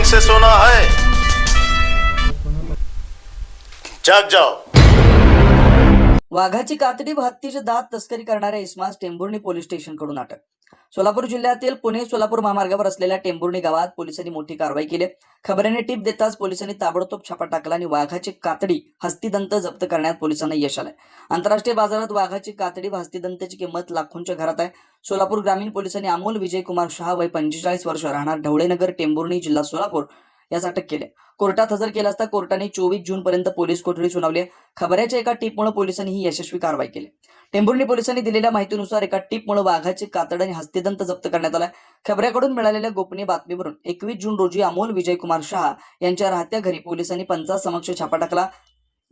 Bank से सोना है, जाग जाओ। वाघाची कातडी व हत्तीचे दात तस्करी करणाऱ्या इस्मास टेंभुर्णी पोलीस स्टेशन कडून अटक। सोलापूर जिल्ह्यातील पुणे सोलापूर महामार्गावर असलेल्या टेंभुर्णी गावात पोलिसांनी मोठी कारवाई केली। खबरेने टीप देताच पोलिसांनी ताबडतोब छापा टाकला आणि वाघाची कातडी हस्तिदंत जप्त करण्यात पोलिसांना यश आले। आंतरराष्ट्रीय बाजारात वाघाची कातडी व हस्तिदंताची किंमत लाखोंच्या घरात आहे। सोलापूर ग्रामीण पोलिसांनी अमोल विजयकुमार शहा वय 45 वर्ष राहणार ढवळेनगर टेंभुर्णी जिल्हा सोलापूर यास अटक केली। कोर्टात हजर केला असता कोर्टाने 24 जून पर्यंत पोलीस कोठडी सुनावली। खबऱ्याच्या एका टीपमुळे पोलिसांनी ही यशस्वी कारवाई केली। टेंभुर्णी पोलिसांनी दिलेल्या माहितीनुसार एका टीपमुळे वाघाची कातड आणि हस्तिदंत जप्त करण्यात आला। खबऱ्याकडून मिळालेल्या गोपनीय बातमीवरून 21 जून रोजी अमोल विजयकुमार शहा यांच्या राहत्या घरी पोलिसांनी पंचासमक्ष छापा टाकला।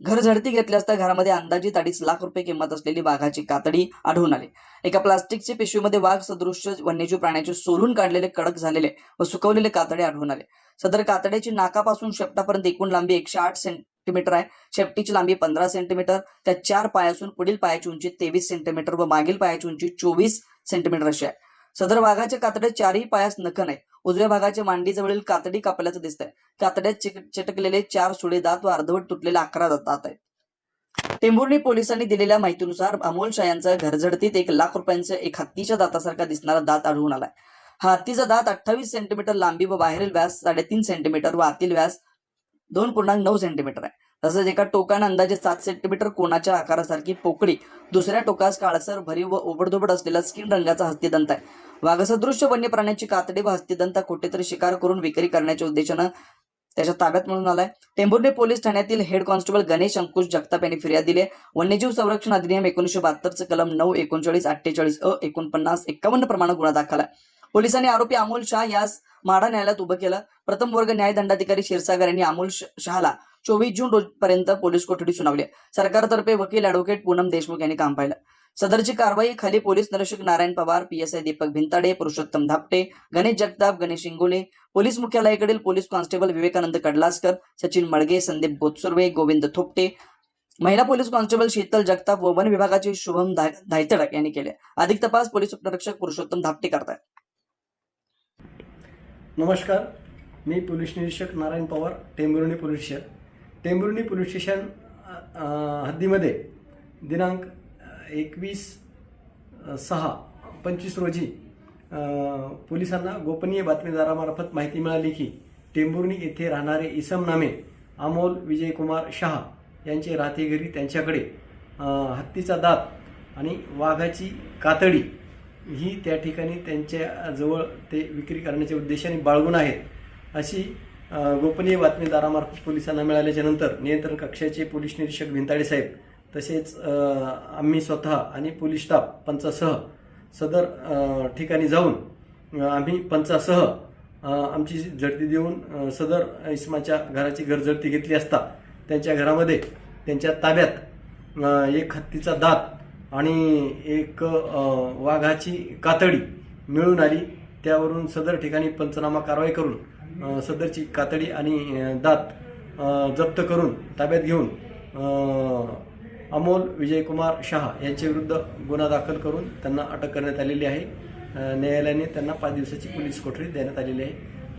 घर झडती घेतली असता घरामध्ये अंदाजित 2.5 लाख रुपये किंमत असलेली वाघाची कातडी आढळून आली। एका प्लास्टिकच्या पिशवीमध्ये वाघ सदृश्य वन्यजीव प्राण्याचे सोलून काढलेले कडक झालेले व सुकवलेले कातडे आढळून आले। सदर कातड्याची नाकापासून शेपटापर्यंत एकूण लांबी 108 सेंटीमीटर आहे। शेपटीची लांबी 15 सेंटीमीटर, त्या 4 पायासून पुढील पायाची उंची 23 सेंटीमीटर व मागील पायाची उंची 24 सेंटीमीटर अशी आहे। सदर वाघाचे कातडे 4ही पायास नख नाही। उजव्या भागाच्या मांडीजवळील कातडी कापल्याचं दिसतंय। कातड्यात चिटकलेले 4 सुळे दात व अर्धवट तुटलेले 11 दात आहेत। टेंभुर्णी पोलिसांनी दिलेल्या माहितीनुसार अमोल शहा यांच्या घरझडतीत 1 लाख रुपयांचा एक हत्तीच्या दातासारखा दिसणारा दात आढळून आलाय। हा हत्तीचा दात 28 सेंटीमीटर लांबी व बाहेरील व्यास 3.5 सेंटीमीटर व आतील व्यास 2.9 सेंटीमीटर आहे। तसंच एका टोकाने अंदाजे 7 सेंटीमीटर कोणाच्या आकारासारखी पोकळी, दुसऱ्या टोकास काळसर भरीव व ओबडधोबड असलेला स्किन रंगाचा हस्तिदंत आहे। वाघसदृश्य वन्य प्राण्यांची कातडी व हस्तिदंत कुठेतरी शिकार करून विक्री करण्याच्या उद्देशाने त्याच्या ताब्यात मिळून आलाय। टेंभुर्णी पोलीस ठाण्यातील हेड कॉन्स्टेबल गणेश अंकुश जगताप यांनी फिर्याद दिली। वन्यजीव संरक्षण अधिनियम 1972 कलम 9, 39, 48 अ, 49, 51 प्रमाणे गुन्हा दाखल आहे। पोलिसांनी आरोपी अमोल शहा यास माढा न्यायालयात उभं केलं। प्रथम वर्ग न्यायदंडाधिकारी क्षीरसागर यांनी अमोल शहाला 24 जून पर्यंत पोलीस कोठडी सुनावली। सरकारतर्फे वकील ॲडव्होकेट पूनम देशमुख यांनी काम पाहिलं। सदरची कारवाई खाली पोलीस निरीक्षक नारायण पवार, PSI दीपक भिंताडे, पुरुषोत्तम धापटे, गणेश जगताप, गणेश इंगोले, पोलीस मुख्यालयाकडील पोलीस कॉन्स्टेबल विवेकानंद कडलासकर, सचिन मळगे, संदीप गोतसुर्वे, गोविंद थोपटे, महिला पोलीस कॉन्स्टेबल शीतल जगताप व वन विभागाचे शुभम धायतडक यांनी केले। अधिक तपास पोलीस उपनिरीक्षक पुरुषोत्तम धापटे करतायत। नमस्कार, मी पोलीस निरीक्षक Narayan Pawar, Tembhurni police station. Tembhurni police station हद्दीमध्ये दिनांक 21/6/25 रोजी पोलिसांना गोपनीय बातमीदारामार्फत माहिती मिळाली की टेंभुर्णी येथे राहणारे इसम नामे अमोल विजयकुमार शहा यांचे राहते घरी त्यांच्याकडे हत्तीचा दात आणि वाघाची कातडी ही त्या ठिकाणी त्यांच्या जवळ ते विक्री करण्याच्या उद्देशाने बाळगून आहेत अशी गोपनीय बातमीदारामार्फत पोलिसांना मिळाल्याच्या नंतर नियंत्रण कक्षाचे पोलीस निरीक्षक भिंताडे साहेब तसेच आम्ही स्वतः आणि पोलीस स्टाफ पंचासह सदर ठिकाणी जाऊन आम्ही पंचासह आमची झडती देऊन सदर इसमाच्या घराची घरझडती घेतली असता त्यांच्या घरामध्ये त्यांच्या ताब्यात एक हत्तीचा दात आणि एक वाघाची कातडी मिळून आली। त्यावरून सदर ठिकाणी पंचनामा कारवाई करून सदरची कातडी आणि दात जप्त करून ताब्यात घेऊन अमोल विजयकुमार शहा यांच्या विरुद्ध गुन्हा दाखल करून त्यांना अटक करण्यात आलेली आहे। न्यायालयाने त्यांना 5 दिवसाची पोलीस कोठडी देण्यात आलेली आहे।